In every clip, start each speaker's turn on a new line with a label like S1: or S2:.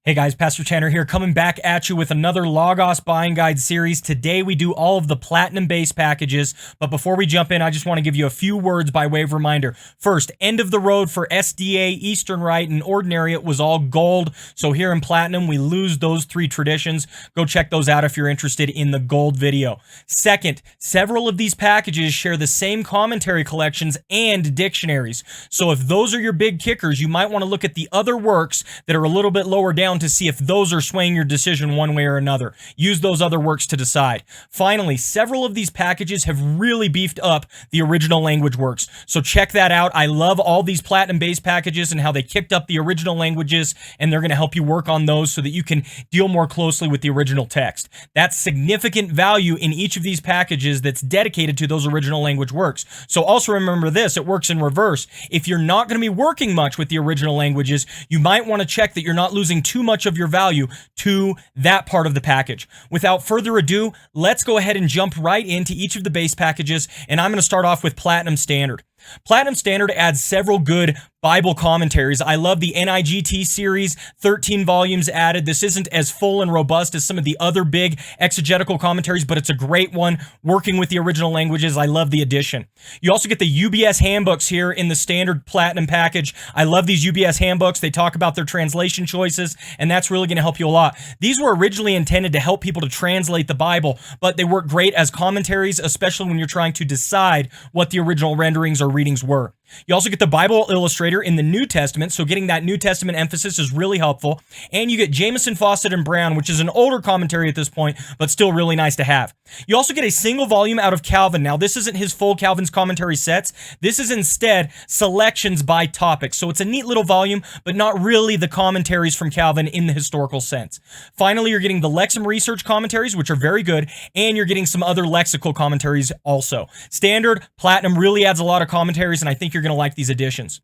S1: Hey guys, Pastor Tanner here, coming back at you with another Logos Buying Guide series. Today we do all of the Platinum-based packages, but before we jump in, I just want to give you a few words by way of reminder. First, end of the road for SDA, Eastern Rite, and Ordinary. It was all gold, so here in Platinum, we lose those three traditions. Go check those out if you're interested in the gold video. Second, several of these packages share the same commentary collections and dictionaries, so if those are your big kickers, you might want to look at the other works that are a little bit lower down to see if those are swaying your decision one way or another. Use those other works to decide. Finally, several of these packages have really beefed up the original language works, so check that out. I love all these Platinum-based packages and how they kicked up the original languages, and they're going to help you work on those so that you can deal more closely with the original text. That's significant value in each of these packages that's dedicated to those original language works. So also remember this, it works in reverse. If you're not going to be working much with the original languages, you might want to check that you're not losing too much of your value to that part of the package. Without further ado, let's go ahead and jump right into each of the base packages, and I'm going to start off with Platinum Standard. Platinum Standard adds several good Bible commentaries. I love the NIGT series, 13 volumes added. This isn't as full and robust as some of the other big exegetical commentaries, but it's a great one working with the original languages. I love the addition. You also get the UBS handbooks here in the Standard Platinum package. I love these UBS handbooks. They talk about their translation choices, and that's really going to help you a lot. These were originally intended to help people to translate the Bible, but they work great as commentaries, especially when you're trying to decide what the original renderings or readings were. You also get the Bible Illustrator in the New Testament, so getting that New Testament emphasis is really helpful. And you get Jamieson, Fawcett, and Brown, which is an older commentary at this point, but still really nice to have. You also get a single volume out of Calvin. Now, this isn't his full Calvin's commentary sets. This is instead selections by topic. So it's a neat little volume, but not really the commentaries from Calvin in the historical sense. Finally, you're getting the Lexham Research commentaries, which are very good, and you're getting some other lexical commentaries also. Standard Platinum really adds a lot of commentaries, and I think you're going to like these additions.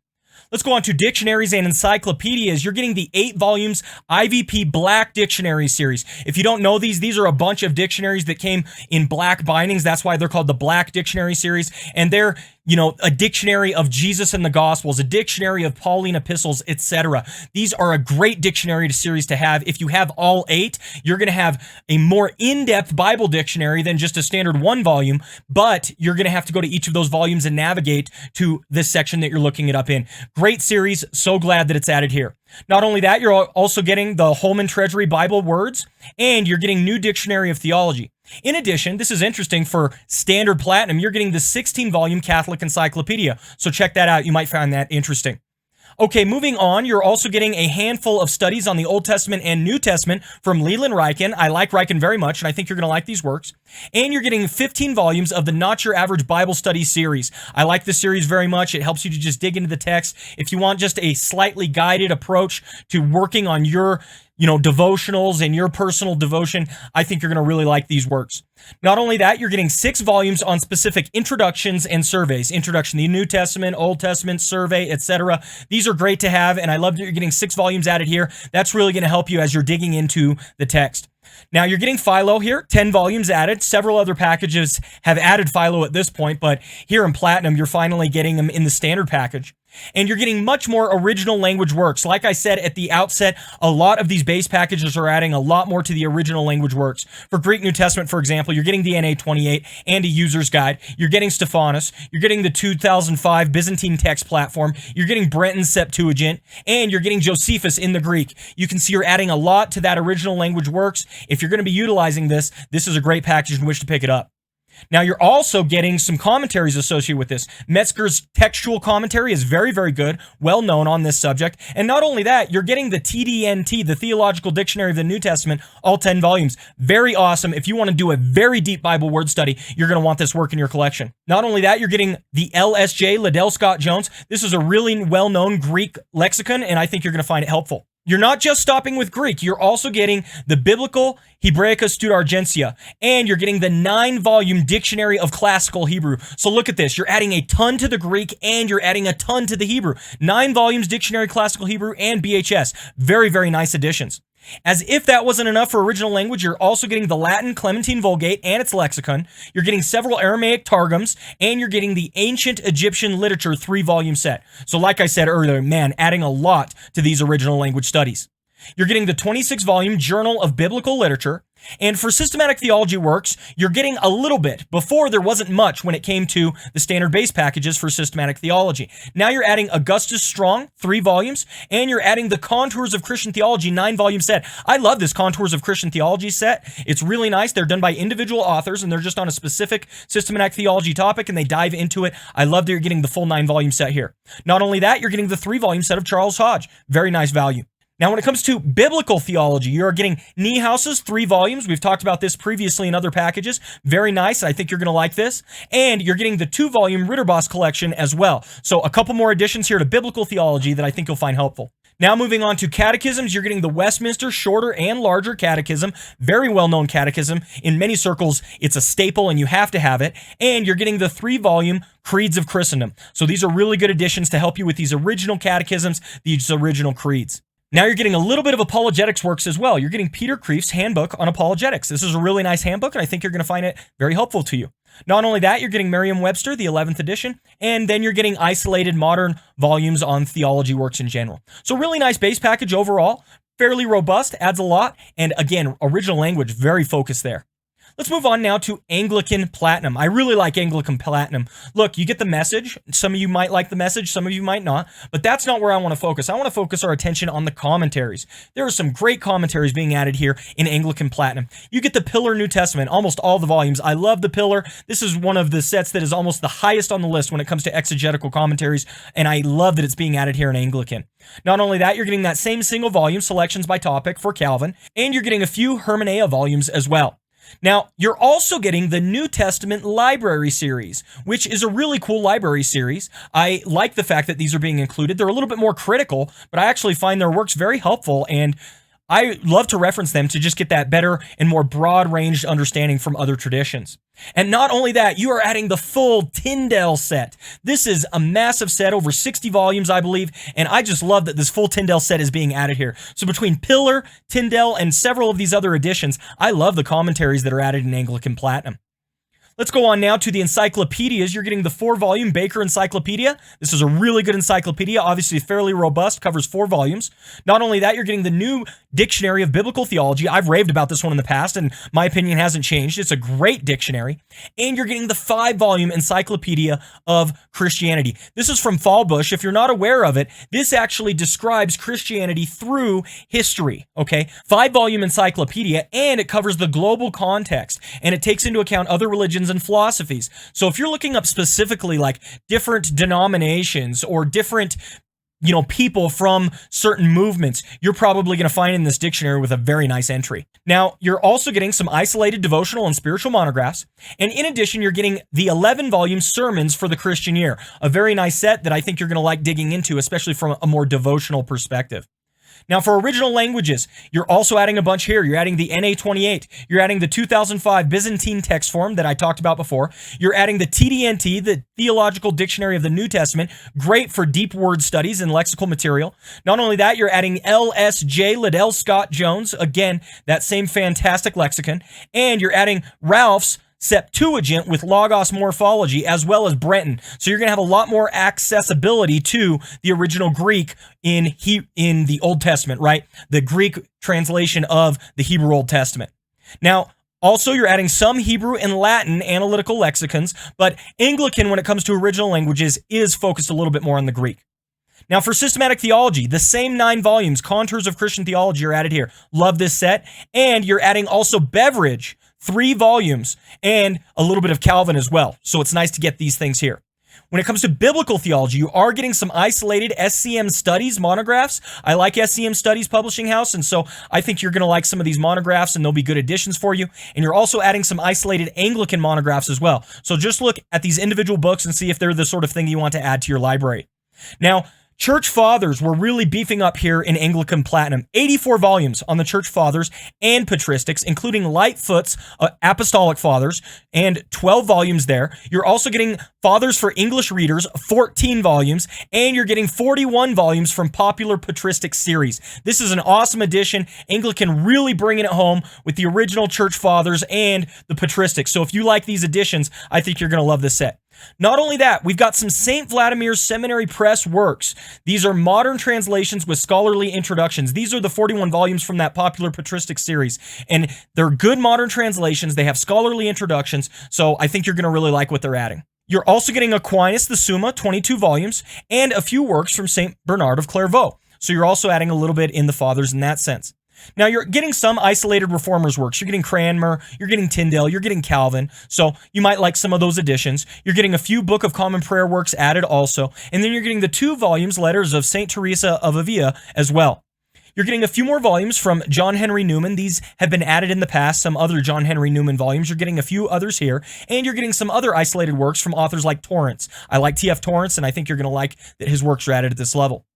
S1: Let's go on to dictionaries and encyclopedias. You're getting the 8 volumes IVP Black Dictionary series. If you don't know these are a bunch of dictionaries that came in black bindings. That's why they're called the Black Dictionary series. And they're, a dictionary of Jesus and the Gospels, a dictionary of Pauline epistles, etc. These are a great dictionary series to have. If you have all 8, you're going to have a more in-depth Bible dictionary than just a standard 1 volume, but you're going to have to go to each of those volumes and navigate to this section that you're looking it up in. Great series. So glad that it's added here. Not only that, you're also getting the Holman Treasury Bible Words, and you're getting New Dictionary of Theology. In addition, this is interesting for Standard Platinum, you're getting the 16-volume Catholic Encyclopedia, so check that out. You might find that interesting. Okay, moving on, you're also getting a handful of studies on the Old Testament and New Testament from Leland Ryken. I like Ryken very much, and I think you're going to like these works. And you're getting 15 volumes of the Not Your Average Bible Study series. I like this series very much. It helps you to just dig into the text. If you want just a slightly guided approach to working on your devotionals and your personal devotion, I think you're going to really like these works. Not only that, you're getting 6 volumes on specific introductions and surveys. Introduction to the New Testament, Old Testament, survey, etc. These are great to have, and I love that you're getting 6 volumes added here. That's really going to help you as you're digging into the text. Now, you're getting Philo here, 10 volumes added. Several other packages have added Philo at this point, but here in Platinum, you're finally getting them in the standard package. And you're getting much more original language works. Like I said at the outset, a lot of these base packages are adding a lot more to the original language works. For Greek New Testament, for example, you're getting the NA 28 and a user's guide. You're getting Stephanus. You're getting the 2005 Byzantine text platform. You're getting Brenton's Septuagint. And you're getting Josephus in the Greek. You can see you're adding a lot to that original language works. If you're going to be utilizing this, this is a great package in which to pick it up. Now, you're also getting some commentaries associated with this. Metzger's textual commentary is very, very good, well known on this subject. And not only that, you're getting the TDNT, the Theological Dictionary of the New Testament, all 10 volumes. Very awesome. If you want to do a very deep Bible word study, you're going to want this work in your collection. Not only that, you're getting the LSJ, Liddell Scott Jones. This is a really well-known Greek lexicon, and I think you're going to find it helpful. You're not just stopping with Greek, you're also getting the Biblical Hebraica Studargentia, and you're getting the 9-volume Dictionary of Classical Hebrew. So look at this, you're adding a ton to the Greek, and you're adding a ton to the Hebrew. 9 volumes, Dictionary Classical Hebrew, and BHS. Very, very nice additions. As if that wasn't enough for original language, you're also getting the Latin Clementine Vulgate and its lexicon. You're getting several Aramaic Targums, and you're getting the Ancient Egyptian Literature 3-volume set. So like I said earlier, man, adding a lot to these original language studies. You're getting the 26-volume Journal of Biblical Literature. And for systematic theology works, you're getting a little bit. Before, there wasn't much when it came to the standard base packages for systematic theology. Now you're adding Augustus Strong, 3 volumes, and you're adding the Contours of Christian Theology, 9-volume set. I love this Contours of Christian Theology set. It's really nice. They're done by individual authors, and they're just on a specific systematic theology topic, and they dive into it. I love that you're getting the full 9-volume set here. Not only that, you're getting the 3-volume set of Charles Hodge. Very nice value. Now, when it comes to biblical theology, you're getting Niehaus's 3 volumes. We've talked about this previously in other packages. Very nice. I think you're going to like this. And you're getting the 2-volume Ritterboss collection as well. So a couple more additions here to biblical theology that I think you'll find helpful. Now, moving on to catechisms, you're getting the Westminster Shorter and Larger Catechism. Very well-known catechism. In many circles, it's a staple and you have to have it. And you're getting the 3-volume Creeds of Christendom. So these are really good additions to help you with these original catechisms, these original creeds. Now you're getting a little bit of apologetics works as well. You're getting Peter Kreeft's Handbook on Apologetics. This is a really nice handbook, and I think you're going to find it very helpful to you. Not only that, you're getting Merriam-Webster, the 11th edition, and then you're getting isolated modern volumes on theology works in general. So really nice base package overall, fairly robust, adds a lot, and again, original language, very focused there. Let's move on now to Anglican Platinum. I really like Anglican Platinum. Look, you get the message. Some of you might like the message, some of you might not, but that's not where I want to focus. I want to focus our attention on the commentaries. There are some great commentaries being added here in Anglican Platinum. You get the Pillar New Testament, almost all the volumes. I love the Pillar. This is one of the sets that is almost the highest on the list when it comes to exegetical commentaries, and I love that it's being added here in Anglican. Not only that, you're getting that same single volume, selections by topic for Calvin, and you're getting a few Hermeneia volumes as well. Now, you're also getting the New Testament Library Series, which is a really cool library series. I like the fact that these are being included. They're a little bit more critical, but I actually find their works very helpful, and I love to reference them to just get that better and more broad-ranged understanding from other traditions. And not only that, you are adding the full Tyndale set. This is a massive set, over 60 volumes, I believe, and I just love that this full Tyndale set is being added here. So between Pillar, Tyndale, and several of these other editions, I love the commentaries that are added in Anglican Platinum. Let's go on now to the encyclopedias. You're getting the 4-volume Baker Encyclopedia. This is a really good encyclopedia, obviously fairly robust, covers 4 volumes. Not only that, you're getting the new Dictionary of Biblical Theology. I've raved about this one in the past, and my opinion hasn't changed. It's a great dictionary. And you're getting the 5-volume Encyclopedia of Christianity. This is from Fallbush. If you're not aware of it, this actually describes Christianity through history, okay? 5-volume encyclopedia, and it covers the global context, and it takes into account other religions and philosophies. So if you're looking up specifically like different denominations or different people from certain movements, you're probably going to find in this dictionary with a very nice entry. Now, you're also getting some isolated devotional and spiritual monographs, and in addition, you're getting the 11-volume Sermons for the Christian Year, a very nice set that I think you're going to like digging into, especially from a more devotional perspective. Now, for original languages, you're also adding a bunch here. You're adding the NA28. You're adding the 2005 Byzantine text form that I talked about before. You're adding the TDNT, the Theological Dictionary of the New Testament, great for deep word studies and lexical material. Not only that, you're adding LSJ, Liddell Scott Jones, again, that same fantastic lexicon, and you're adding Ralph's Septuagint with Logos Morphology, as well as Brenton. So you're going to have a lot more accessibility to the original Greek in the Old Testament, right? The Greek translation of the Hebrew Old Testament. Now, also, you're adding some Hebrew and Latin analytical lexicons, but Anglican, when it comes to original languages, is focused a little bit more on the Greek. Now, for systematic theology, the same 9 volumes, Contours of Christian Theology, are added here. Love this set. And you're adding also Beveridge, 3 volumes, and a little bit of Calvin as well. So it's nice to get these things here. When it comes to biblical theology, you are getting some isolated SCM Studies monographs. I like SCM Studies Publishing House, and so I think you're going to like some of these monographs, and they'll be good additions for you. And you're also adding some isolated Anglican monographs as well. So just look at these individual books and see if they're the sort of thing you want to add to your library. Now, Church Fathers were really beefing up here in Anglican Platinum. 84 volumes on the Church Fathers and Patristics, including Lightfoot's Apostolic Fathers, and 12 volumes there. You're also getting Fathers for English Readers, 14 volumes, and you're getting 41 volumes from Popular Patristic Series. This is an awesome edition. Anglican really bringing it home with the original Church Fathers and the Patristics. So if you like these editions, I think you're going to love this set. Not only that, we've got some St. Vladimir's Seminary Press works. These are modern translations with scholarly introductions. These are the 41 volumes from that popular patristic series, and they're good modern translations. They have scholarly introductions, so I think you're going to really like what they're adding. You're also getting Aquinas the Summa, 22 volumes, and a few works from St. Bernard of Clairvaux. So you're also adding a little bit in the Fathers in that sense. Now, you're getting some isolated Reformers' works. You're getting Cranmer, you're getting Tyndale, you're getting Calvin, so you might like some of those additions. You're getting a few Book of Common Prayer works added also, and then you're getting the 2 volumes, Letters of St. Teresa of Avila as well. You're getting a few more volumes from John Henry Newman. These have been added in the past, some other John Henry Newman volumes. You're getting a few others here, and you're getting some other isolated works from authors like Torrance. I like T.F. Torrance, and I think you're going to like that his works are added at this level.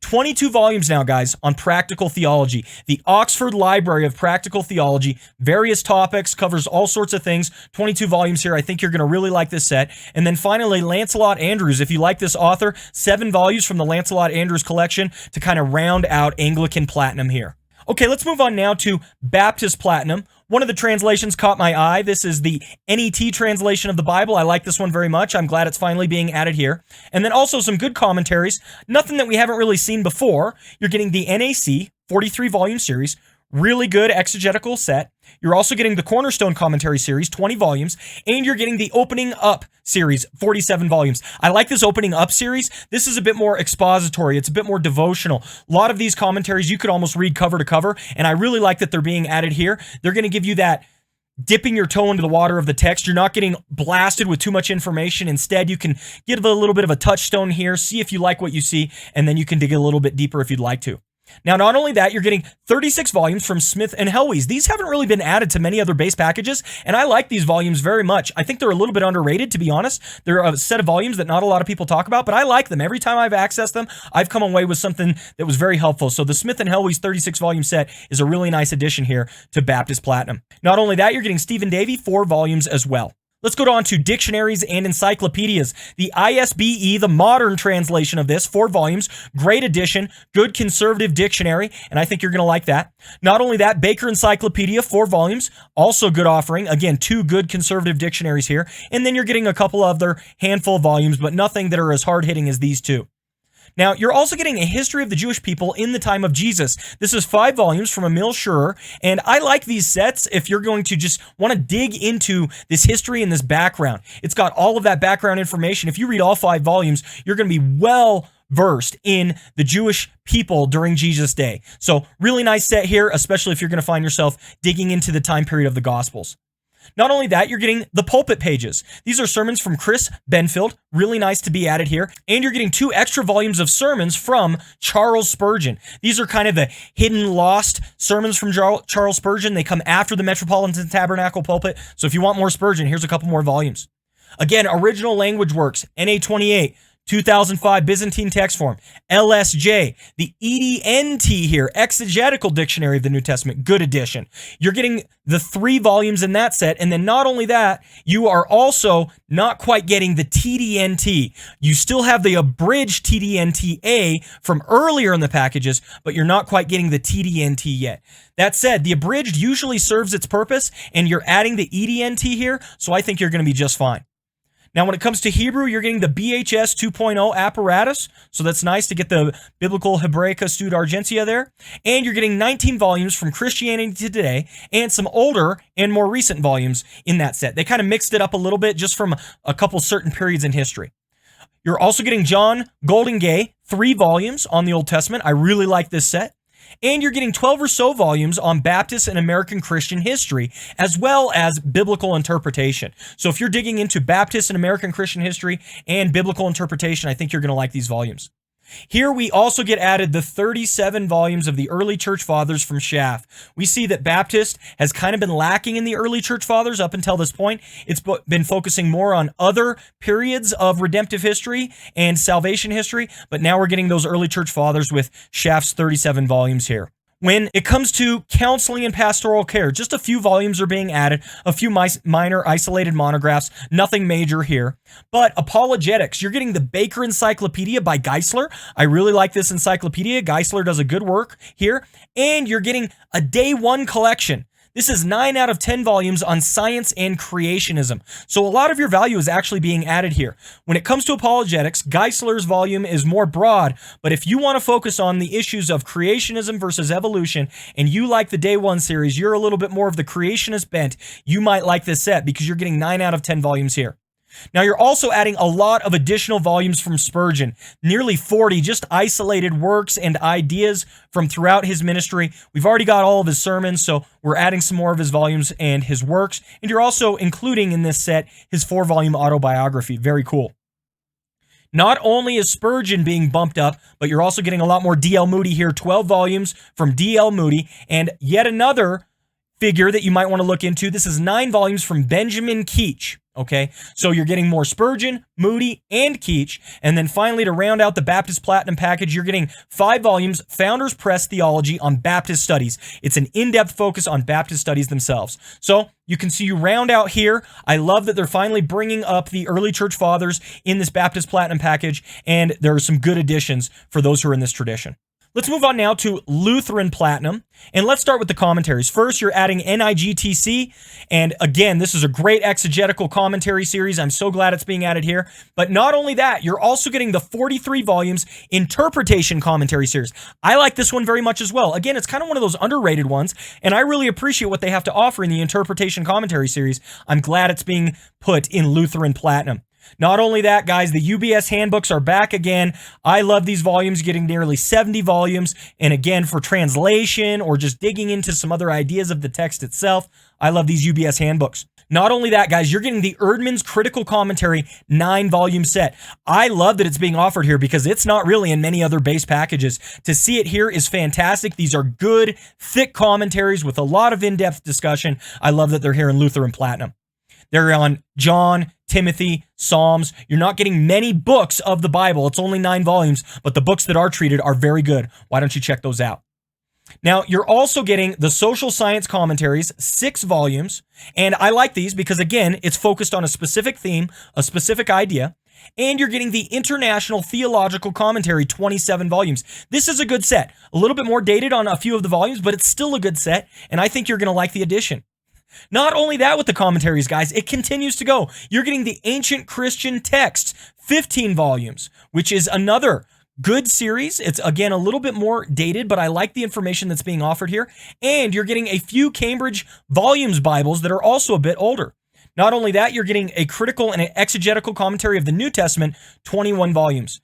S1: 22 volumes now, guys, on practical theology. The Oxford Library of Practical Theology, various topics, covers all sorts of things. 22 volumes here. I think you're going to really like this set. And then finally, Lancelot Andrewes. If you like this author, 7 volumes from the Lancelot Andrewes collection to kind of round out Anglican Platinum here. Okay, let's move on now to Baptist Platinum. One of the translations caught my eye. This is the NET translation of the Bible. I like this one very much. I'm glad it's finally being added here. And then also some good commentaries. Nothing that we haven't really seen before. You're getting the NAC 43-volume series. Really good exegetical set. You're also getting the Cornerstone Commentary series, 20 volumes, and you're getting the Opening Up series, 47 volumes. I like this Opening Up series. This is a bit more expository. It's a bit more devotional. A lot of these commentaries you could almost read cover to cover, and I really like that they're being added here. They're going to give you that dipping your toe into the water of the text. You're not getting blasted with too much information. Instead, you can get a little bit of a touchstone here, see if you like what you see, and then you can dig a little bit deeper if you'd like to. Now, not only that, you're getting 36 volumes from Smith and Helwys. These haven't really been added to many other base packages, and I like these volumes very much. I think they're a little bit underrated, to be honest. They're a set of volumes that not a lot of people talk about, but I like them. Every time I've accessed them, I've come away with something that was very helpful. So the Smith and Helwys 36-volume set is a really nice addition here to Baptist Platinum. Not only that, you're getting Stephen Davy, 4 volumes as well. Let's go on to dictionaries and encyclopedias. The ISBE, the modern translation of this, 4 volumes, great edition, good conservative dictionary, and I think you're going to like that. Not only that, Baker Encyclopedia, 4 volumes, also good offering. Again, 2 good conservative dictionaries here. And then you're getting a couple other handful of volumes, but nothing that are as hard-hitting as these 2. Now, you're also getting a history of the Jewish people in the time of Jesus. This is 5 volumes from Emil Schurer, and I like these sets if you're going to just want to dig into this history and this background. It's got all of that background information. If you read all 5 volumes, you're going to be well versed in the Jewish people during Jesus' day. So, really nice set here, especially if you're going to find yourself digging into the time period of the Gospels. Not only that, you're getting the pulpit pages. These are sermons from Chris Benfield, really nice to be added here. And you're getting 2 extra volumes of sermons from Charles Spurgeon. These are kind of the hidden, lost sermons from Charles Spurgeon. They come after the Metropolitan Tabernacle pulpit. So if you want more Spurgeon, here's a couple more volumes. Again, original language works, NA 28. 2005 Byzantine text form, LSJ, the EDNT here, Exegetical Dictionary of the New Testament, good edition. You're getting the 3 volumes in that set, and then not only that, you are also not quite getting the TDNT. You still have the abridged TDNT-A from earlier in the packages, but you're not quite getting the TDNT yet. That said, the abridged usually serves its purpose, and you're adding the EDNT here, so I think you're going to be just fine. Now, when it comes to Hebrew, you're getting the BHS 2.0 apparatus, so that's nice to get the Biblical Hebraica Stud Argentia there. And you're getting 19 volumes from Christianity Today and some older and more recent volumes in that set. They kind of mixed it up a little bit just from a couple certain periods in history. You're also getting John Goldingay, 3 volumes on the Old Testament. I really like this set. And you're getting 12 or so volumes on Baptist and American Christian history, as well as biblical interpretation. So if you're digging into Baptist and American Christian history and biblical interpretation, I think you're going to like these volumes. Here we also get added the 37 volumes of the early church fathers from Schaff. We see that Baptist has kind of been lacking in the early church fathers up until this point. It's been focusing more on other periods of redemptive history and salvation history, but now we're getting those early church fathers with Schaff's 37 volumes here. When it comes to counseling and pastoral care, just a few volumes are being added, a few minor isolated monographs, nothing major here. But apologetics, you're getting the Baker Encyclopedia by Geisler. I really like this encyclopedia. Geisler does a good work here. And you're getting a Day 1 collection. This is 9 out of 10 volumes on science and creationism. So a lot of your value is actually being added here. When it comes to apologetics, Geisler's volume is more broad, but if you want to focus on the issues of creationism versus evolution, and you like the Day One series, you're a little bit more of the creationist bent, you might like this set because you're getting 9 out of 10 volumes here. Now, you're also adding a lot of additional volumes from Spurgeon, nearly 40 just isolated works and ideas from throughout his ministry. We've already got all of his sermons, so we're adding some more of his volumes and his works. And you're also including in this set his 4-volume autobiography. Very cool. Not only is Spurgeon being bumped up, but you're also getting a lot more D.L. Moody here, 12 volumes from D.L. Moody, and yet another figure that you might want to look into. This is 9 volumes from Benjamin Keach. Okay, so you're getting more Spurgeon, Moody, and Keach. And then finally, to round out the Baptist Platinum package, you're getting 5 volumes, Founders Press Theology on Baptist Studies. It's an in-depth focus on Baptist studies themselves. So you can see you round out here. I love that they're finally bringing up the early church fathers in this Baptist Platinum package, and there are some good additions for those who are in this tradition. Let's move on now to Lutheran Platinum, and let's start with the commentaries. First, you're adding NIGTC, and again, this is a great exegetical commentary series. I'm so glad it's being added here. But not only that, you're also getting the 43 volumes interpretation commentary series. I like this one very much as well. Again, it's kind of one of those underrated ones, and I really appreciate what they have to offer in the interpretation commentary series. I'm glad it's being put in Lutheran Platinum. Not only that, guys, the UBS handbooks are back again. I love these volumes, getting nearly 70 volumes. And again, for translation or just digging into some other ideas of the text itself, I love these UBS handbooks. Not only that, guys, you're getting the Erdman's Critical Commentary 9-volume set. I love that it's being offered here because it's not really in many other base packages. To see it here is fantastic. These are good, thick commentaries with a lot of in-depth discussion. I love that they're here in Lutheran Platinum. They're on John, Timothy, Psalms. You're not getting many books of the Bible. It's only 9 volumes, but the books that are treated are very good. Why don't you check those out? Now, you're also getting the Social Science Commentaries, 6 volumes, and I like these because, again, it's focused on a specific theme, a specific idea, and you're getting the International Theological Commentary, 27 volumes. This is a good set. A little bit more dated on a few of the volumes, but it's still a good set, and I think you're going to like the addition. Not only that with the commentaries, guys, it continues to go. You're getting the Ancient Christian Texts, 15 volumes, which is another good series. It's, again, a little bit more dated, but I like the information that's being offered here. And you're getting a few Cambridge Volumes Bibles that are also a bit older. Not only that, you're getting a critical and an exegetical commentary of the New Testament, 21 volumes.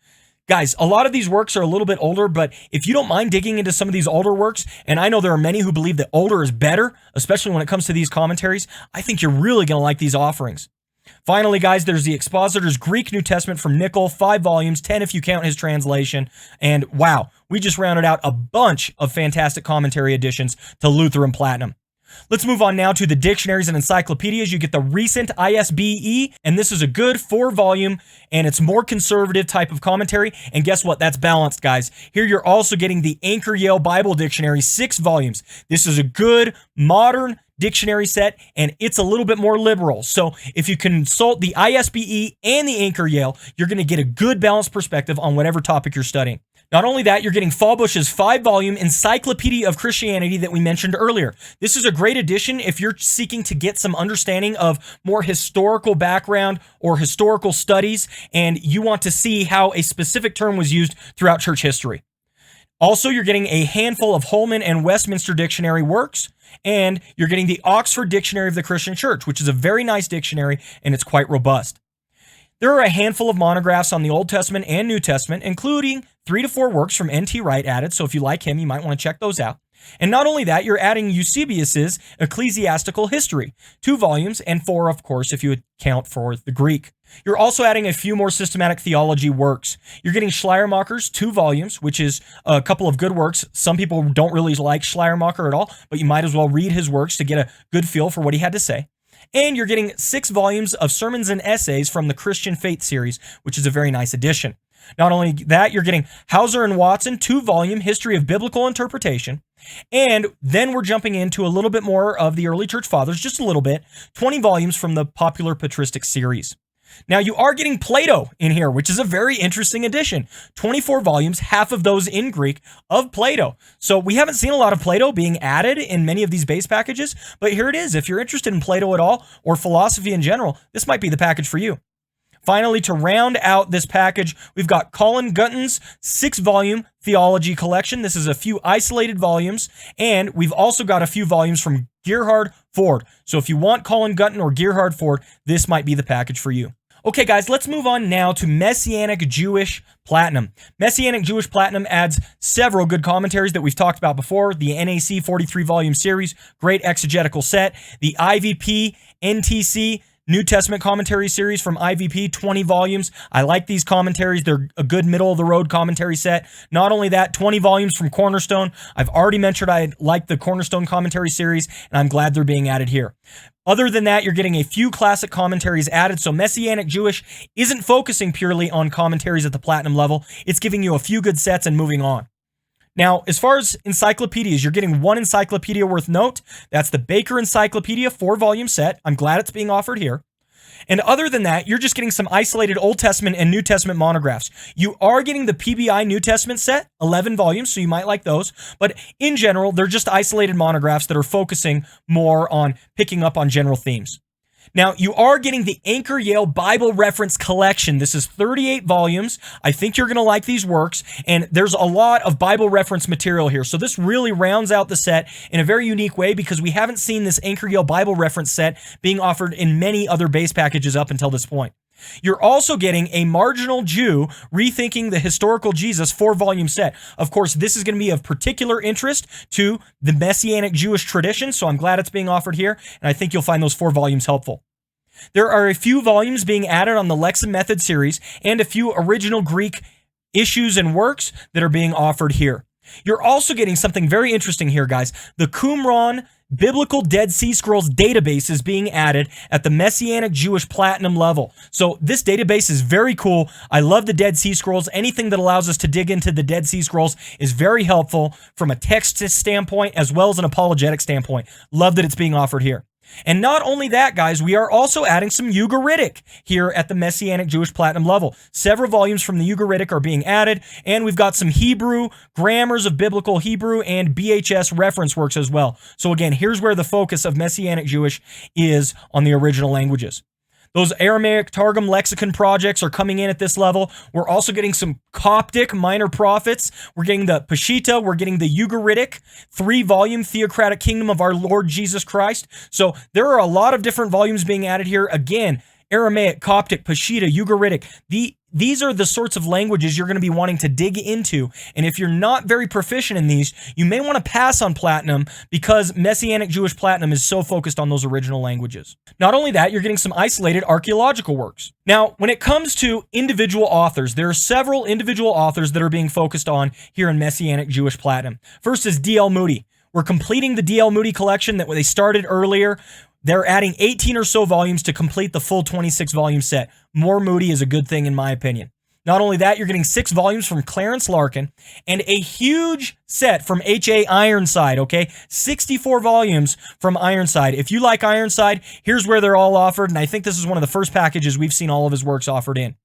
S1: Guys, a lot of these works are a little bit older, but if you don't mind digging into some of these older works, and I know there are many who believe that older is better, especially when it comes to these commentaries, I think you're really going to like these offerings. Finally, guys, there's the Expositor's Greek New Testament from Nickel, 5 volumes, 10 if you count his translation. And wow, we just rounded out a bunch of fantastic commentary additions to Lutheran Platinum. Let's move on now to the dictionaries and encyclopedias. You get the recent ISBE, and this is a good 4-volume, and it's more conservative type of commentary. And guess what? That's balanced, guys. Here you're also getting the Anchor Yale Bible Dictionary, 6 volumes. This is a good, modern dictionary set, and it's a little bit more liberal. So if you consult the ISBE and the Anchor Yale, you're going to get a good balanced perspective on whatever topic you're studying. Not only that, you're getting Fallbush's 5-volume Encyclopedia of Christianity that we mentioned earlier. This is a great addition if you're seeking to get some understanding of more historical background or historical studies, and you want to see how a specific term was used throughout church history. Also, you're getting a handful of Holman and Westminster Dictionary works, and you're getting the Oxford Dictionary of the Christian Church, which is a very nice dictionary, and it's quite robust. There are a handful of monographs on the Old Testament and New Testament, including 3 to 4 works from N.T. Wright added, so if you like him, you might want to check those out. And not only that, you're adding Eusebius's Ecclesiastical History, 2 volumes, and 4, of course, if you account for the Greek. You're also adding a few more systematic theology works. You're getting Schleiermacher's 2 volumes, which is a couple of good works. Some people don't really like Schleiermacher at all, but you might as well read his works to get a good feel for what he had to say. And you're getting 6 volumes of sermons and essays from the Christian Faith series, which is a very nice addition. Not only that, you're getting Hauser and Watson 2-volume History of Biblical Interpretation. And then we're jumping into a little bit more of the early church fathers, just a little bit, 20 volumes from the popular patristic series. Now, you are getting Plato in here, which is a very interesting addition. 24 volumes, half of those in Greek, of Plato. So we haven't seen a lot of Plato being added in many of these base packages, but here it is. If you're interested in Plato at all, or philosophy in general, this might be the package for you. Finally, to round out this package, we've got Colin Gutton's 6-volume theology collection. This is a few isolated volumes, and we've also got a few volumes from Gerhard Ford. So if you want Colin Gutton or Gerhard Ford, this might be the package for you. Okay, guys, let's move on now to Messianic Jewish Platinum. Messianic Jewish Platinum adds several good commentaries that we've talked about before. The NAC 43-volume series, great exegetical set. The IVP NTC New Testament commentary series from IVP, 20 volumes. I like these commentaries. They're a good middle-of-the-road commentary set. Not only that, 20 volumes from Cornerstone. I've already mentioned I like the Cornerstone commentary series, and I'm glad they're being added here. Other than that, you're getting a few classic commentaries added, so Messianic Jewish isn't focusing purely on commentaries at the Platinum level. It's giving you a few good sets and moving on. Now, as far as encyclopedias, you're getting one encyclopedia worth note. That's the Baker Encyclopedia 4-volume set. I'm glad it's being offered here. And other than that, you're just getting some isolated Old Testament and New Testament monographs. You are getting the PBI New Testament set, 11 volumes, so you might like those. But in general, they're just isolated monographs that are focusing more on picking up on general themes. Now, you are getting the Anchor Yale Bible Reference Collection. This is 38 volumes. I think you're going to like these works, and there's a lot of Bible reference material here. So this really rounds out the set in a very unique way because we haven't seen this Anchor Yale Bible Reference set being offered in many other base packages up until this point. You're also getting a Marginal Jew Rethinking the Historical Jesus 4-volume set. Of course, this is going to be of particular interest to the Messianic Jewish tradition, so I'm glad it's being offered here, and I think you'll find those 4 volumes helpful. There are a few volumes being added on the Lex and Method series and a few original Greek issues and works that are being offered here. You're also getting something very interesting here, guys. The Qumran Biblical Dead Sea Scrolls database is being added at the Messianic Jewish Platinum level. So this database is very cool. I love the Dead Sea Scrolls. Anything that allows us to dig into the Dead Sea Scrolls is very helpful from a text standpoint as well as an apologetic standpoint. Love that it's being offered here. And not only that, guys, we are also adding some Ugaritic here at the Messianic Jewish Platinum level. Several volumes from the Ugaritic are being added, and we've got some Hebrew, grammars of biblical Hebrew, and BHS reference works as well. So again, here's where the focus of Messianic Jewish is on the original languages. Those Aramaic Targum lexicon projects are coming in at this level. We're also getting some Coptic minor prophets. We're getting the Peshitta. We're getting the Ugaritic 3-volume Theocratic Kingdom of our Lord Jesus Christ. So there are a lot of different volumes being added here. Again, Aramaic, Coptic, Peshitta, Ugaritic. These are the sorts of languages you're going to be wanting to dig into. And if you're not very proficient in these, you may want to pass on Platinum because Messianic Jewish Platinum is so focused on those original languages. Not only that, you're getting some isolated archaeological works. Now, when it comes to individual authors, there are several individual authors that are being focused on here in Messianic Jewish Platinum. First is D.L. Moody. We're completing the D.L. Moody collection that they started earlier. They're adding 18 or so volumes to complete the full 26-volume set. More Moody is a good thing in my opinion. Not only that, you're getting 6 volumes from Clarence Larkin and a huge set from H.A. Ironside, okay? 64 volumes from Ironside. If you like Ironside, here's where they're all offered, and I think this is one of the first packages we've seen all of his works offered in.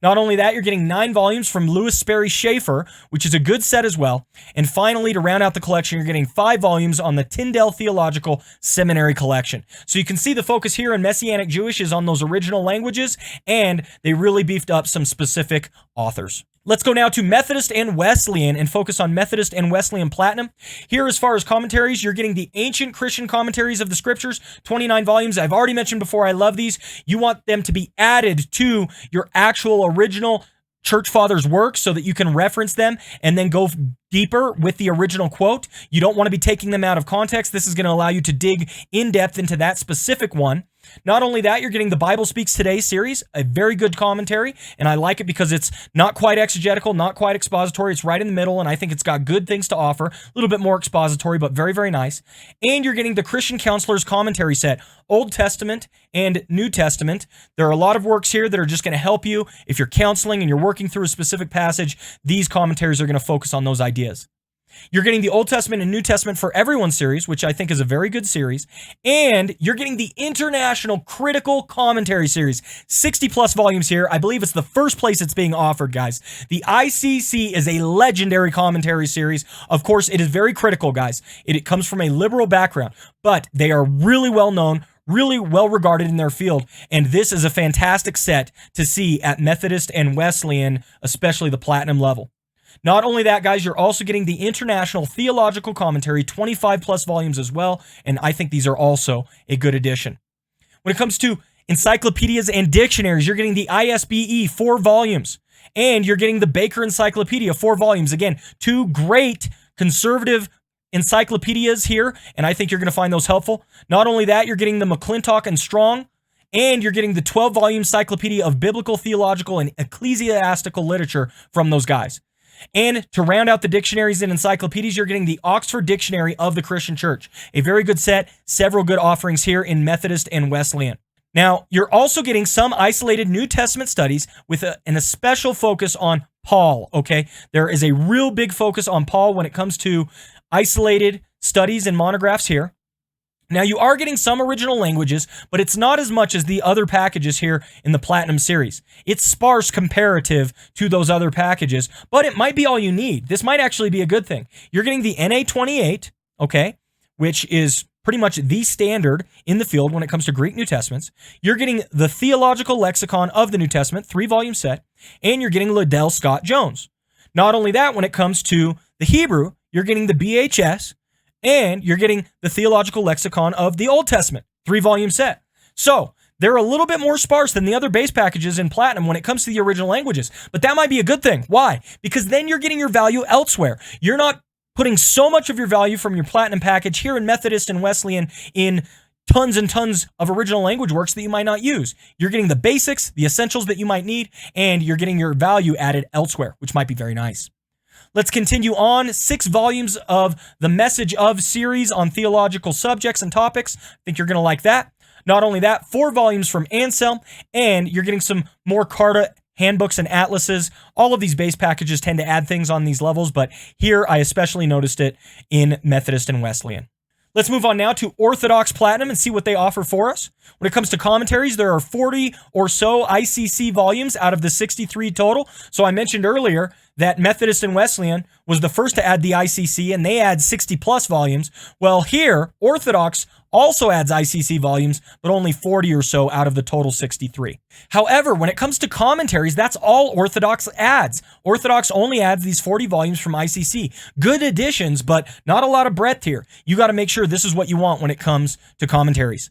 S1: Not only that, you're getting 9 volumes from Louis Sperry Schaeffer, which is a good set as well. And finally, to round out the collection, you're getting 5 volumes on the Tyndale Theological Seminary collection. So you can see the focus here in Messianic Jewish is on those original languages, and they really beefed up some specific authors. Let's go now to Methodist and Wesleyan and focus on Methodist and Wesleyan Platinum. Here, as far as commentaries, you're getting the Ancient Christian Commentaries of the Scriptures, 29 volumes. I've already mentioned before, I love these. You want them to be added to your actual original church fathers' works so that you can reference them and then go deeper with the original quote. You don't want to be taking them out of context. This is going to allow you to dig in depth into that specific one. Not only that, you're getting the Bible Speaks Today series, a very good commentary, and I like it because it's not quite exegetical, not quite expository. It's right in the middle, and I think it's got good things to offer. A little bit more expository, but very, very nice. And you're getting the Christian Counselor's Commentary set, Old Testament and New Testament. There are a lot of works here that are just going to help you. If you're counseling and you're working through a specific passage, these commentaries are going to focus on those ideas. You're getting the Old Testament and New Testament for Everyone series, which I think is a very good series. And you're getting the International Critical Commentary series. 60 plus volumes here. I believe it's the first place it's being offered, guys. The ICC is a legendary commentary series. Of course, it is very critical, guys. It comes from a liberal background, but they are really well known, really well regarded in their field. And this is a fantastic set to see at Methodist and Wesleyan, especially the Platinum level. Not only that, guys, you're also getting the International Theological Commentary, 25 plus volumes as well, and I think these are also a good addition. When it comes to encyclopedias and dictionaries, you're getting the ISBE, 4 volumes, and you're getting the Baker Encyclopedia, 4 volumes. Again, 2 great conservative encyclopedias here, and I think you're going to find those helpful. Not only that, you're getting the McClintock and Strong, and you're getting the 12-volume Encyclopedia of Biblical, Theological, and Ecclesiastical Literature from those guys. And to round out the dictionaries and encyclopedias, you're getting the Oxford Dictionary of the Christian Church. A very good set, several good offerings here in Methodist and Wesleyan. Now, you're also getting some isolated New Testament studies with a special focus on Paul, okay? There is a real big focus on Paul when it comes to isolated studies and monographs here. Now, you are getting some original languages, but it's not as much as the other packages here in the Platinum series. It's sparse comparative to those other packages, but it might be all you need. This might actually be a good thing. You're getting the NA28, okay, which is pretty much the standard in the field when it comes to Greek New Testaments. You're getting the Theological Lexicon of the New Testament, 3-volume set, and you're getting Liddell Scott Jones. Not only that, when it comes to the Hebrew, you're getting the BHS, and you're getting the Theological Lexicon of the Old Testament, 3-volume set. So they're a little bit more sparse than the other base packages in Platinum when it comes to the original languages. But that might be a good thing. Why? Because then you're getting your value elsewhere. You're not putting so much of your value from your Platinum package here in Methodist and Wesleyan in tons and tons of original language works that you might not use. You're getting the basics, the essentials that you might need, and you're getting your value added elsewhere, which might be very nice. Let's continue on. 6 volumes of the Message of series on theological subjects and topics. I think you're going to like that. Not only that, 4 volumes from Anselm, and you're getting some more Carta handbooks and atlases. All of these base packages tend to add things on these levels, but here I especially noticed it in Methodist and Wesleyan. Let's move on now to Orthodox Platinum and see what they offer for us. When it comes to commentaries, there are 40 or so ICC volumes out of the 63 total. So I mentioned earlier that Methodist and Wesleyan was the first to add the ICC, and they add 60 plus volumes. Well, here, Orthodox also adds ICC volumes, but only 40 or so out of the total 63. However, when it comes to commentaries, that's all Orthodox adds. Orthodox only adds these 40 volumes from ICC. Good additions, but not a lot of breadth here. You got to make sure this is what you want when it comes to commentaries.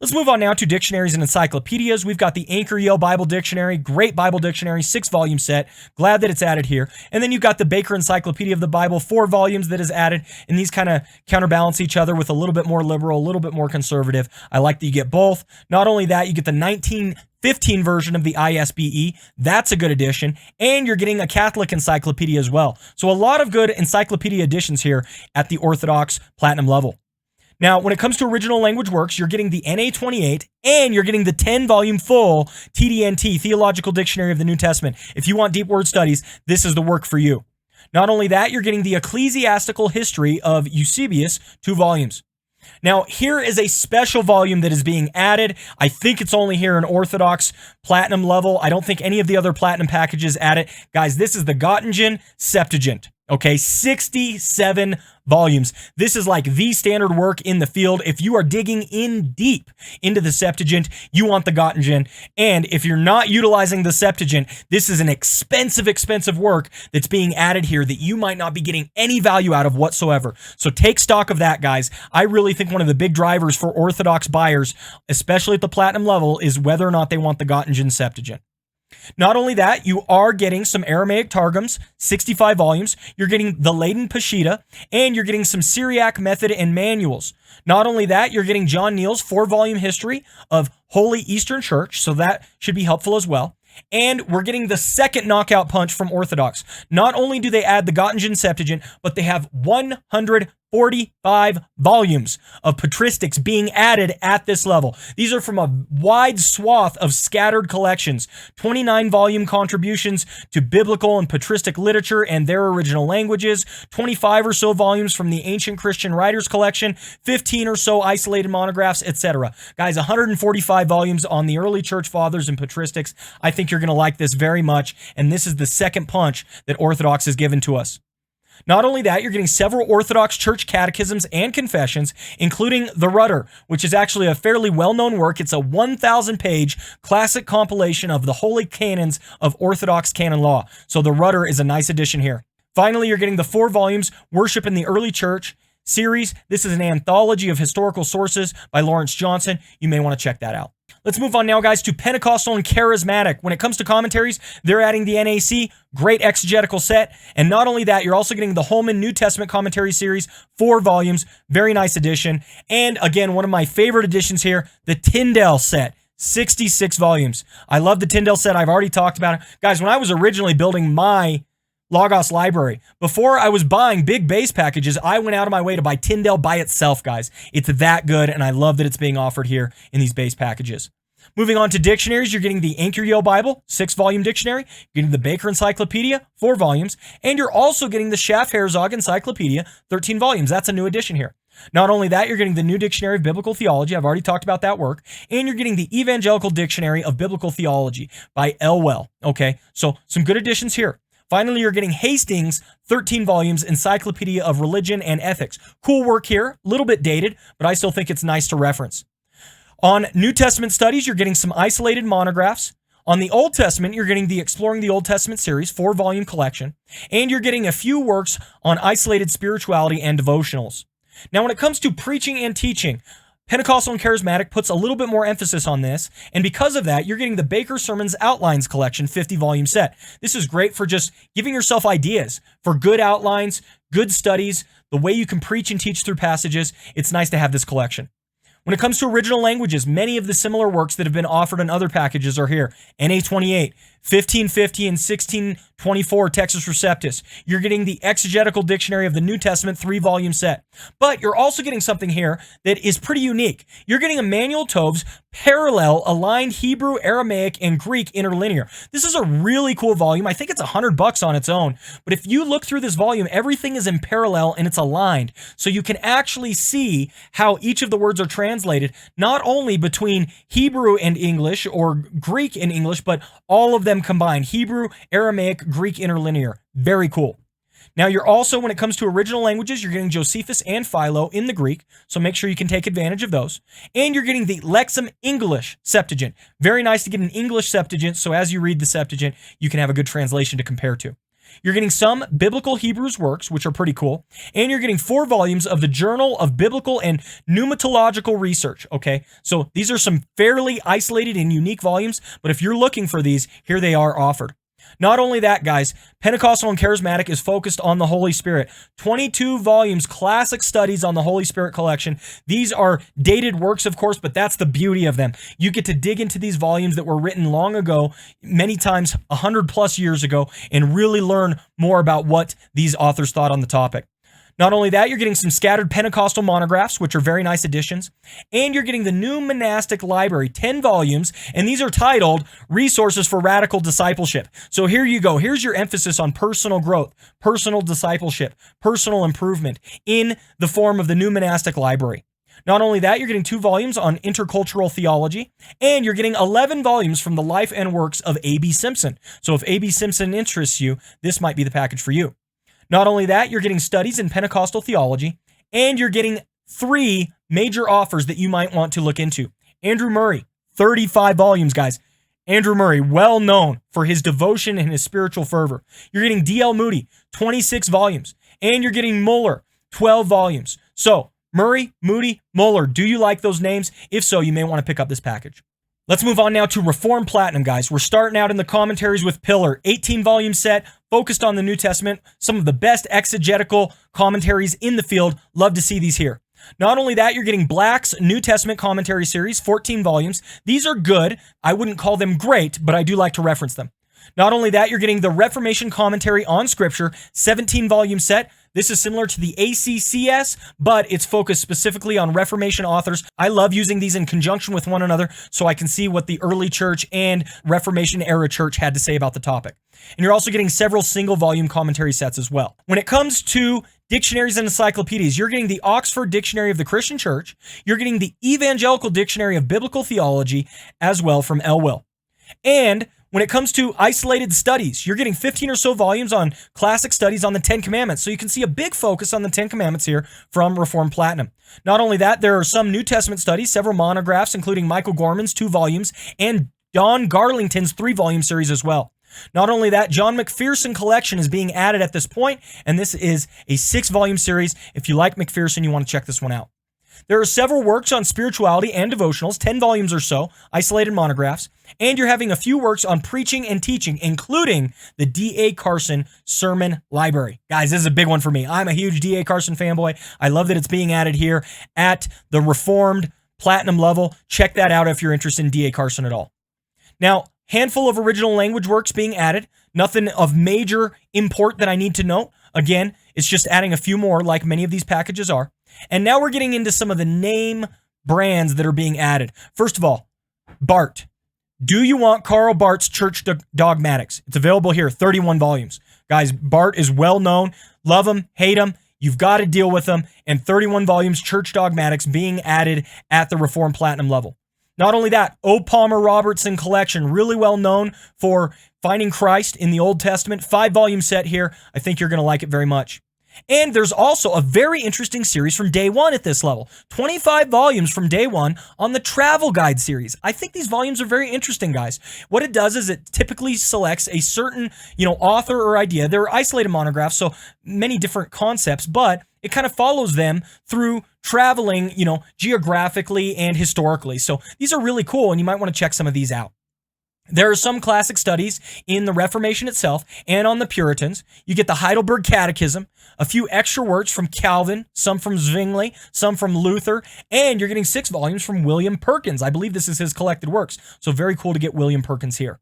S1: Let's move on now to dictionaries and encyclopedias. We've got the Anchor Yale Bible Dictionary, great Bible dictionary, 6-volume set. Glad that it's added here. And then you've got the Baker Encyclopedia of the Bible, 4 volumes that is added. And these kind of counterbalance each other with a little bit more liberal, a little bit more conservative. I like that you get both. Not only that, you get the 1915 version of the ISBE. That's a good addition. And you're getting a Catholic encyclopedia as well. So a lot of good encyclopedia additions here at the Orthodox Platinum level. Now, when it comes to original language works, you're getting the NA28 and you're getting the 10-volume full TDNT, Theological Dictionary of the New Testament. If you want deep word studies, this is the work for you. Not only that, you're getting the Ecclesiastical History of Eusebius, 2 volumes. Now, here is a special volume that is being added. I think it's only here in Orthodox Platinum level. I don't think any of the other Platinum packages add it. Guys, this is the Göttingen Septuagint. Okay, 67 volumes. This is like the standard work in the field. If you are digging in deep into the Septuagint, you want the Göttingen. And if you're not utilizing the Septuagint, this is an expensive work that's being added here that you might not be getting any value out of whatsoever. So take stock of that, guys. I really think one of the big drivers for Orthodox buyers, especially at the Platinum level, is whether or not they want the Göttingen Septuagint. Not only that, you are getting some Aramaic Targums, 65 volumes. You're getting the Leiden Peshitta, and you're getting some Syriac method and manuals. Not only that, you're getting John Neal's 4-volume history of Holy Eastern Church, so that should be helpful as well. And we're getting the second knockout punch from Orthodox. Not only do they add the Göttingen Septuagint, but they have 100 45 volumes of patristics being added at this level. These are from a wide swath of scattered collections. 29 volume contributions to biblical and patristic literature and their original languages, 25 or so volumes from the ancient Christian writers collection, 15 or so isolated monographs, etc. Guys, 145 volumes on the early church fathers and patristics. I think you're going to like this very much, and this is the second punch that Orthodox has given to us. Not only that, you're getting several Orthodox church catechisms and confessions, including the Rudder, which is actually a fairly well-known work. It's a 1,000-page classic compilation of the holy canons of Orthodox canon law. So the Rudder is a nice addition here. Finally, you're getting the 4 volumes Worship in the Early Church series. This is an anthology of historical sources by Lawrence Johnson. You may want to check that out. Let's move on now, guys, to Pentecostal and Charismatic. When it comes to commentaries, they're adding the NAC, great exegetical set. And not only that, you're also getting the Holman New Testament Commentary Series, 4 volumes, very nice edition. And again, one of my favorite editions here, the Tyndale set, 66 volumes. I love the Tyndale set. I've already talked about it. Guys, when I was originally building my Logos library, before I was buying big base packages, I went out of my way to buy Tyndale by itself, guys. It's that good, and I love that it's being offered here in these base packages. Moving on to dictionaries, you're getting the Anchor Yale Bible, 6-volume dictionary, you're getting the Baker Encyclopedia, 4 volumes, and you're also getting the Schaff-Herzog Encyclopedia, 13 volumes. That's a new addition here. Not only that, you're getting the New Dictionary of Biblical Theology. I've already talked about that work. And you're getting the Evangelical Dictionary of Biblical Theology by Elwell. Okay, so some good additions here. Finally, you're getting Hastings, 13 volumes, Encyclopedia of Religion and Ethics. Cool work here, a little bit dated, but I still think it's nice to reference. On New Testament studies, you're getting some isolated monographs. On the Old Testament, you're getting the Exploring the Old Testament series, 4-volume collection. And you're getting a few works on isolated spirituality and devotionals. Now, when it comes to preaching and teaching, Pentecostal and Charismatic puts a little bit more emphasis on this, and because of that, you're getting the Baker Sermons Outlines Collection 50-volume set. This is great for just giving yourself ideas for good outlines, good studies, the way you can preach and teach through passages. It's nice to have this collection. When it comes to original languages, many of the similar works that have been offered in other packages are here. NA 28, 1550 and 1624 Textus Receptus. You're getting the Exegetical Dictionary of the New Testament 3-volume set. But you're also getting something here that is pretty unique. You're getting Emmanuel Tove's parallel aligned Hebrew, Aramaic, and Greek interlinear. This is a really cool volume. I think it's $100 on its own. But if you look through this volume, everything is in parallel and it's aligned. So you can actually see how each of the words are translated, not only between Hebrew and English or Greek and English, but all of them combined. Hebrew, Aramaic, Greek interlinear. Very cool. Now, you're also, when it comes to original languages, you're getting Josephus and Philo in the Greek, so make sure you can take advantage of those. And you're getting the Lexham English Septuagint. Very nice to get an English Septuagint, so as you read the Septuagint, you can have a good translation to compare to. You're getting some Biblical Hebrews works, which are pretty cool, and you're getting 4 volumes of the Journal of Biblical and Pneumatological Research, okay? So these are some fairly isolated and unique volumes, but if you're looking for these, here they are offered. Not only that, guys, Pentecostal and Charismatic is focused on the Holy Spirit. 22 volumes, classic studies on the Holy Spirit collection. These are dated works, of course, but that's the beauty of them. You get to dig into these volumes that were written long ago, many times 100+ years ago, and really learn more about what these authors thought on the topic. Not only that, you're getting some scattered Pentecostal monographs, which are very nice additions, and you're getting the New Monastic Library, 10 volumes, and these are titled Resources for Radical Discipleship. So here you go. Here's your emphasis on personal growth, personal discipleship, personal improvement in the form of the New Monastic Library. Not only that, you're getting 2 volumes on intercultural theology, and you're getting 11 volumes from the life and works of A.B. Simpson. So if A.B. Simpson interests you, this might be the package for you. Not only that, you're getting studies in Pentecostal theology, and you're getting 3 major offers that you might want to look into. Andrew Murray, 35 volumes, guys. Andrew Murray, well known for his devotion and his spiritual fervor. You're getting D.L. Moody, 26 volumes, and you're getting Muller, 12 volumes. So, Murray, Moody, Muller, do you like those names? If so, you may want to pick up this package. Let's move on now to Reformed Platinum, guys. We're starting out in the commentaries with Pillar, 18-volume set, focused on the New Testament. Some of the best exegetical commentaries in the field. Love to see these here. Not only that, you're getting Black's New Testament Commentary Series, 14 volumes. These are good. I wouldn't call them great, but I do like to reference them. Not only that, you're getting the Reformation Commentary on Scripture, 17-volume set. This is similar to the ACCS, but it's focused specifically on Reformation authors. I love using these in conjunction with one another so I can see what the early church and Reformation era church had to say about the topic. And you're also getting several single-volume commentary sets as well. When it comes to dictionaries and encyclopedias, you're getting the Oxford Dictionary of the Christian Church. You're getting the Evangelical Dictionary of Biblical Theology as well from Elwell. And when it comes to isolated studies, you're getting 15 or so volumes on classic studies on the Ten Commandments. So you can see a big focus on the Ten Commandments here from Reformed Platinum. Not only that, there are some New Testament studies, several monographs, including Michael Gorman's 2 volumes and Don Garlington's 3-volume series as well. Not only that, John McPherson collection is being added at this point, and this is a 6-volume series. If you like McPherson, you want to check this one out. There are several works on spirituality and devotionals, 10 volumes or so, isolated monographs, and you're having a few works on preaching and teaching, including the D.A. Carson Sermon Library. Guys, this is a big one for me. I'm a huge D.A. Carson fanboy. I love that it's being added here at the Reformed Platinum level. Check that out if you're interested in D.A. Carson at all. Now, handful of original language works being added. Nothing of major import that I need to know. Again, it's just adding a few more like many of these packages are. And now we're getting into some of the name brands that are being added. First of all, Barth. Do you want Karl Barth's Church Dogmatics? It's available here, 31 volumes. Guys, Barth is well known. Love him, hate him. You've got to deal with him. And 31 volumes, Church Dogmatics being added at the Reformed Platinum level. Not only that, O. Palmer Robertson collection, really well known for finding Christ in the Old Testament. 5-volume set here. I think you're going to like it very much. And there's also a very interesting series from day one at this level. 25 volumes from day one on the travel guide series. I think these volumes are very interesting, guys. What it does is it typically selects a certain, author or idea. They're isolated monographs, so many different concepts, but it kind of follows them through traveling, geographically and historically. So these are really cool, and you might want to check some of these out. There are some classic studies in the Reformation itself and on the Puritans. You get the Heidelberg Catechism, a few extra works from Calvin, some from Zwingli, some from Luther, and you're getting 6 volumes from William Perkins. I believe this is his collected works, so very cool to get William Perkins here.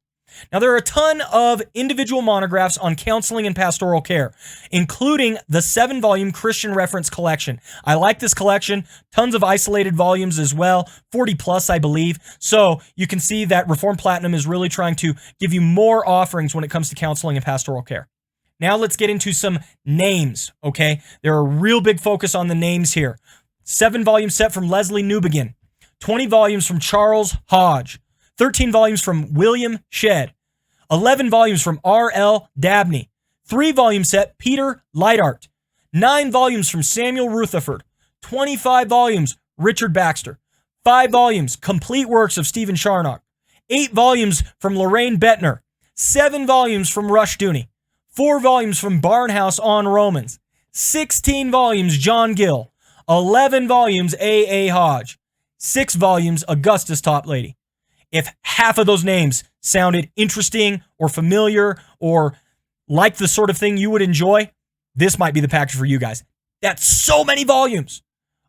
S1: Now, there are a ton of individual monographs on counseling and pastoral care, including the 7-volume Christian Reference Collection. I like this collection. Tons of isolated volumes as well, 40 plus, I believe. So you can see that Reformed Platinum is really trying to give you more offerings when it comes to counseling and pastoral care. Now let's get into some names, okay? There are a real big focus on the names here. 7-volume set from Leslie Newbegin, 20 volumes from Charles Hodge, 13 volumes from William Shedd, 11 volumes from R.L. Dabney, 3-volume set Peter Leitart, 9 volumes from Samuel Rutherford, 25 volumes Richard Baxter, 5 volumes Complete Works of Stephen Charnock, 8 volumes from Lorraine Bettner, 7 volumes from Rush Dooney, 4 volumes from Barnhouse on Romans, 16 volumes John Gill, 11 volumes A.A. Hodge, 6 volumes Augustus Toplady. If half of those names sounded interesting or familiar or like the sort of thing you would enjoy, this might be the package for you guys. That's so many volumes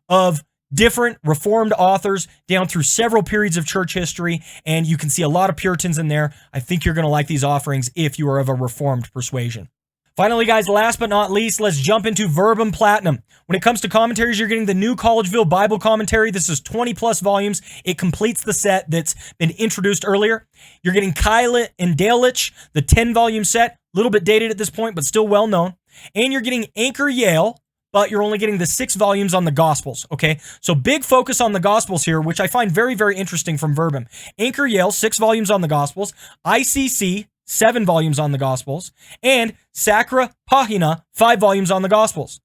S1: of different Reformed authors down through several periods of church history, and you can see a lot of Puritans in there. I think you're going to like these offerings if you are of a Reformed persuasion. Finally, guys, last but not least, let's jump into Verbum Platinum. When it comes to commentaries, you're getting the New Collegeville Bible Commentary. This is 20 plus volumes. It completes the set that's been introduced earlier. You're getting Kyle and Dalish, the 10-volume set, a little bit dated at this point, but still well known. And you're getting Anchor Yale, but you're only getting the 6 volumes on the Gospels, okay? So big focus on the Gospels here, which I find very, very interesting from Verbum. Anchor Yale, 6 volumes on the Gospels. ICC, 7 volumes on the Gospels, and Sacra Pagina, 5 volumes on the Gospels.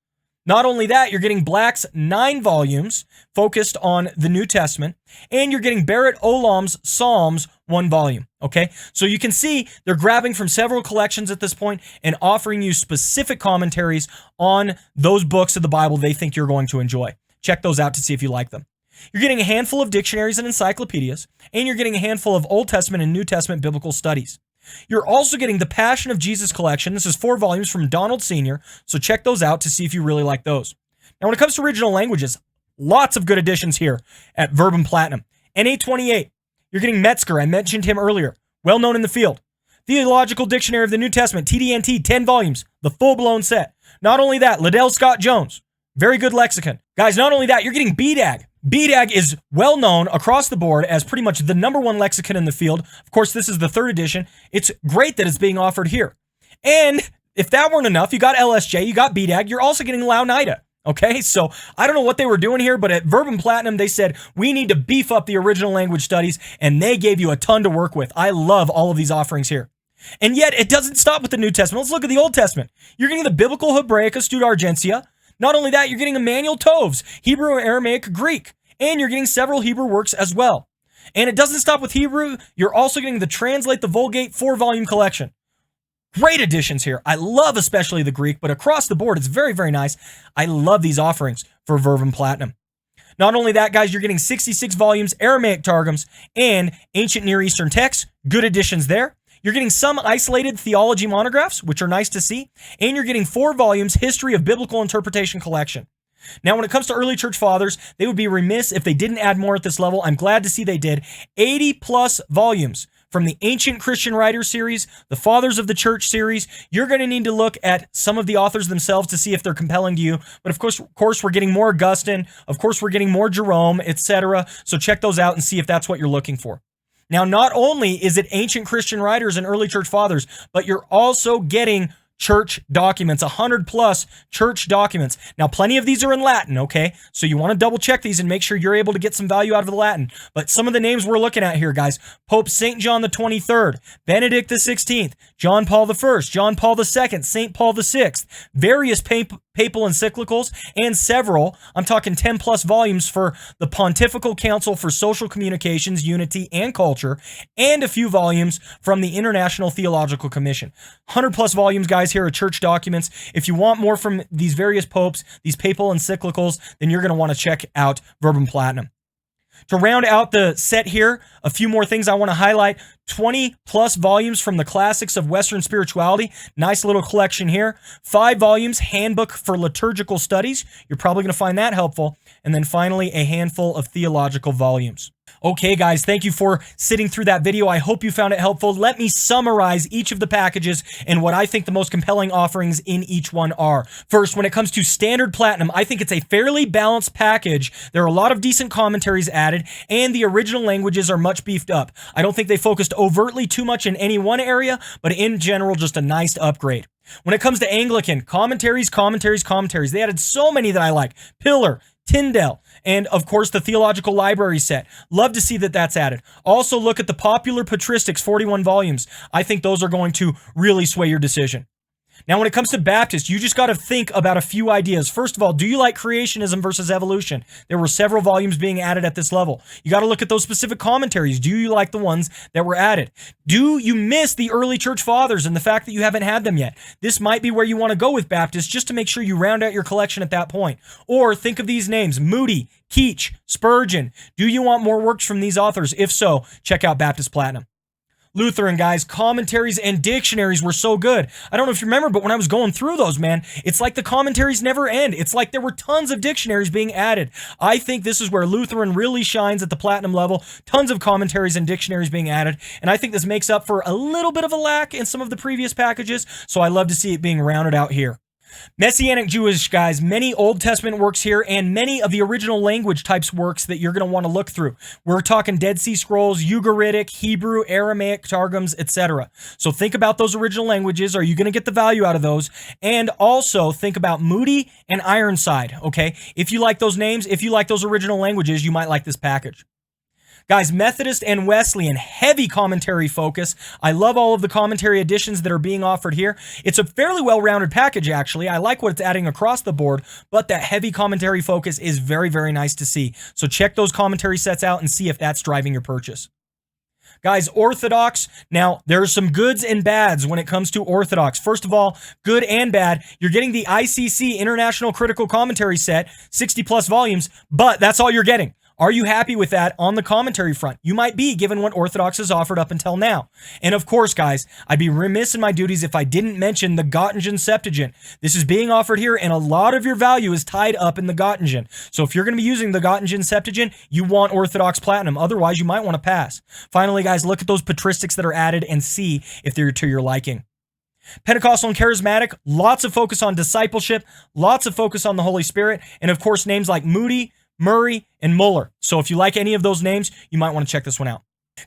S1: Not only that, you're getting Black's 9 volumes focused on the New Testament, and you're getting Barrett Olam's Psalms, 1 volume, okay? So you can see they're grabbing from several collections at this point and offering you specific commentaries on those books of the Bible they think you're going to enjoy. Check those out to see if you like them. You're getting a handful of dictionaries and encyclopedias, and you're getting a handful of Old Testament and New Testament biblical studies. You're also getting the Passion of Jesus collection. This is 4 volumes from Donald Sr., so check those out to see if you really like those. Now, when it comes to original languages, lots of good additions here at Verbum Platinum. NA28, you're getting Metzger. I mentioned him earlier. Well known in the field. Theological Dictionary of the New Testament, TDNT, 10 volumes, the full-blown set. Not only that, Liddell Scott Jones, very good lexicon. Guys, not only that, you're getting BDAG. BDAG is well known across the board as pretty much the #1 lexicon in the field. Of course, this is the 3rd edition. It's great that it's being offered here. And if that weren't enough, you got LSJ, you got BDAG, you're also getting Launida. Okay, so I don't know what they were doing here, but at Verbum Platinum, they said, we need to beef up the original language studies, and they gave you a ton to work with. I love all of these offerings here. And yet, it doesn't stop with the New Testament. Let's look at the Old Testament. You're getting the Biblical Hebraica Studar-Argentia. Not only that, you're getting Emmanuel Tovs, Hebrew, Aramaic, Greek, and you're getting several Hebrew works as well. And it doesn't stop with Hebrew. You're also getting the Translate the Vulgate 4-volume collection. Great additions here. I love especially the Greek, but across the board, it's very, very nice. I love these offerings for Verbum Platinum. Not only that, guys, you're getting 66 volumes, Aramaic Targums, and ancient Near Eastern texts. Good additions there. You're getting some isolated theology monographs, which are nice to see. And you're getting 4 volumes, History of Biblical Interpretation collection. Now, when it comes to early church fathers, they would be remiss if they didn't add more at this level. I'm glad to see they did. 80+ volumes. From the Ancient Christian Writers series, the Fathers of the Church series. You're going to need to look at some of the authors themselves to see if they're compelling to you. But of course, we're getting more Augustine. Of course, we're getting more Jerome, etc. So check those out and see if that's what you're looking for. Now, not only is it Ancient Christian Writers and Early Church Fathers, but you're also getting church documents, 100+ church documents. Now, plenty of these are in Latin, okay? So you want to double check these and make sure you're able to get some value out of the Latin. But some of the names we're looking at here, guys, Pope St. John the 23rd, Benedict the 16th, John Paul the 1st, John Paul the 2nd, St. Paul the 6th, various papal encyclicals, and several, I'm talking 10+ volumes for the Pontifical Council for Social Communications, Unity, and Culture, and a few volumes from the International Theological Commission. 100+ volumes, guys, here are church documents. If you want more from these various popes, these papal encyclicals, then you're going to want to check out Verbum Platinum. To round out the set here, a few more things I want to highlight. 20+ volumes from the Classics of Western Spirituality. Nice little collection here. 5 volumes, Handbook for Liturgical Studies. You're probably going to find that helpful. And then finally, a handful of theological volumes. Okay, guys, thank you for sitting through that video. I hope you found it helpful. Let me summarize each of the packages and what I think the most compelling offerings in each one are. First, when it comes to Standard Platinum, I think it's a fairly balanced package. There are a lot of decent commentaries added, and the original languages are much beefed up. I don't think they focused overtly too much in any one area, but in general, just a nice upgrade. When it comes to Anglican, commentaries. They added so many that I like. Pillar, Tyndale, and of course the Theological Library set. Love to see that that's added. Also look at the Popular Patristics, 41 volumes. I think those are going to really sway your decision. Now, when it comes to Baptist, you just got to think about a few ideas. First of all, do you like creationism versus evolution? There were several volumes being added at this level. You got to look at those specific commentaries. Do you like the ones that were added? Do you miss the early church fathers and the fact that you haven't had them yet? This might be where you want to go with Baptist just to make sure you round out your collection at that point. Or think of these names: Moody, Keach, Spurgeon. Do you want more works from these authors? If so, check out Baptist Platinum. Lutheran, guys, commentaries and dictionaries were so good. I don't know if you remember, but when I was going through those, man, it's like the commentaries never end. It's like there were tons of dictionaries being added. I think this is where Lutheran really shines at the Platinum level. Tons of commentaries and dictionaries being added, and I think this makes up for a little bit of a lack in some of the previous packages, so I love to see it being rounded out here. Messianic Jewish, guys, many Old Testament works here and many of the original language types works that you're going to want to look through. We're talking Dead Sea Scrolls, Ugaritic, Hebrew, Aramaic, Targums, etc. So think about those original languages. Are you going to get the value out of those? And also think about Moody and Ironside, okay? If you like those names, if you like those original languages, you might like this package. Guys, Methodist and Wesleyan, heavy commentary focus. I love all of the commentary additions that are being offered here. It's a fairly well-rounded package, actually. I like what it's adding across the board, but that heavy commentary focus is very, very nice to see. So check those commentary sets out and see if that's driving your purchase. Guys, Orthodox. Now, there's some goods and bads when it comes to Orthodox. First of all, good and bad. You're getting the ICC International Critical Commentary set, 60+ volumes, but that's all you're getting. Are you happy with that on the commentary front? You might be, given what Orthodox has offered up until now. And of course, guys, I'd be remiss in my duties if I didn't mention the Göttingen Septuagint. This is being offered here, and a lot of your value is tied up in the Göttingen. So if you're going to be using the Göttingen Septuagint, you want Orthodox Platinum. Otherwise, you might want to pass. Finally, guys, look at those patristics that are added and see if they're to your liking. Pentecostal and Charismatic, lots of focus on discipleship, lots of focus on the Holy Spirit, and of course, names like Moody, Murray, and Muller. So if you like any of those names, you might want to check this one out.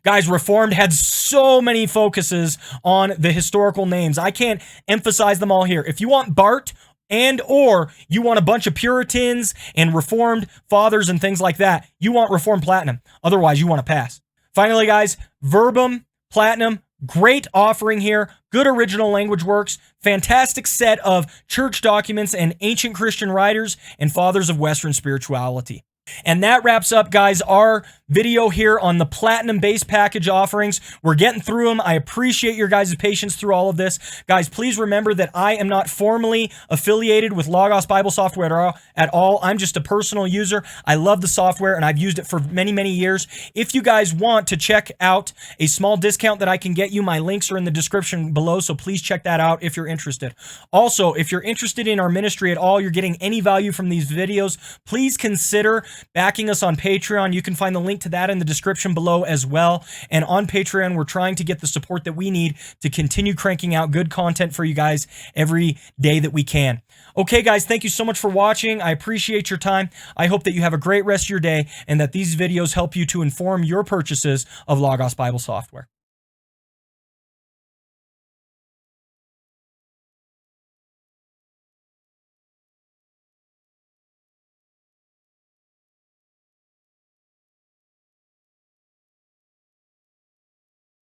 S1: Guys, Reformed had so many focuses on the historical names. I can't emphasize them all here. If you want Bart and or you want a bunch of Puritans and Reformed fathers and things like that, you want Reformed Platinum. Otherwise, you want to pass. Finally, guys, Verbum Platinum, great offering here. Good original language works. Fantastic set of church documents and ancient Christian writers and fathers of Western spirituality. And that wraps up, guys, our video here on the Platinum base package offerings. We're getting through them. I appreciate your guys' patience through all of this. Guys, please remember that I am not formally affiliated with Logos Bible Software at all. I'm just a personal user. I love the software, and I've used it for many, many years. If you guys want to check out a small discount that I can get you, my links are in the description below, so please check that out if you're interested. Also, if you're interested in our ministry at all, you're getting any value from these videos, please consider backing us on Patreon. You can find the link to that in the description below as well. And on Patreon, we're trying to get the support that we need to continue cranking out good content for you guys every day that we can. Okay, guys, thank you so much for watching. I appreciate your time. I hope that you have a great rest of your day and that these videos help you to inform your purchases of Logos Bible software.